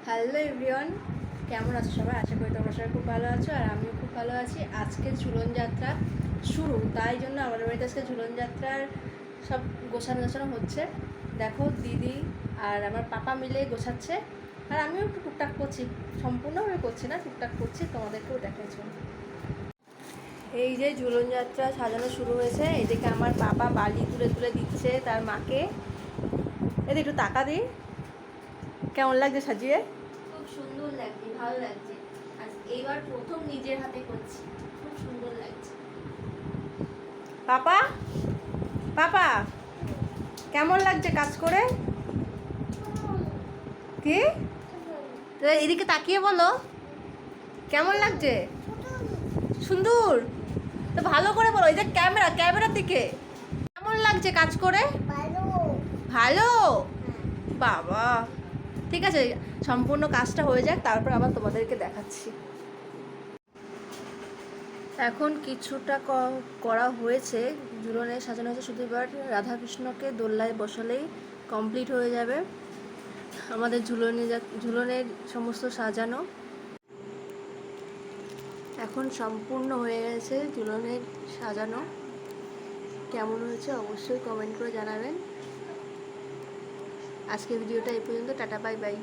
Hello everyone, কেমন আছো সবাই? আশা করি তোমরা সবাই খুব ভালো আছো আর আমিও খুব ভালো আছি। আজকে ঝুলন যাত্রা শুরু, তাই জন্য আমাদের বাড়িতে আজকে ঝুলন যাত্রার সব গোছানো হচ্ছে। দেখো, দিদি আর আমার পাপা মিলে গোছাচ্ছে আর আমিও একটু টুকটাক করছি, সম্পূর্ণভাবে করছি না, টুকটাক করছি, তোমাদেরকেও দেখাচ্ছি। এই যে ঝুলন যাত্রা সাজানো শুরু হয়েছে, এদিকে আমার পাপা বালি তুলে তুলে দিচ্ছে তার মাকে। এদিকে একটু টাকা দিই, কেমন লাগছে সাজিয়ে? খুব সুন্দর লাগছে, ভালো লাগছে। আর এইবার প্রথম নিজের হাতে করছি, খুব সুন্দর লাগছে। পাপা পাপা কেমন লাগছে কাজ করে? কি তো এদিকে তাকিয়ে বলো, কেমন লাগছে? সুন্দর। তো ভালো করে বলো, এই যে ক্যামেরার দিকে, কেমন লাগছে কাজ করে? ভালো। বাবা, ঠিক আছে, সম্পূর্ণ কাজটা হয়ে যাক, তারপর আবার তোমাদেরকে দেখাচ্ছি। এখন কিছুটা করা হয়েছে, ঝুলনে সাজানো হয়েছে, শুধু এবার রাধাকৃষ্ণকে দোলনায় বসালেই কমপ্লিট হয়ে যাবে আমাদের ঝুলনের সমস্ত সাজানো। এখন সম্পূর্ণ হয়ে গেছে ঝুলনের সাজানো। কেমন হয়েছে অবশ্যই কমেন্ট করে জানাবেন। আজকের ভিডিওটা এই পর্যন্ত, টাটা বাই বাই।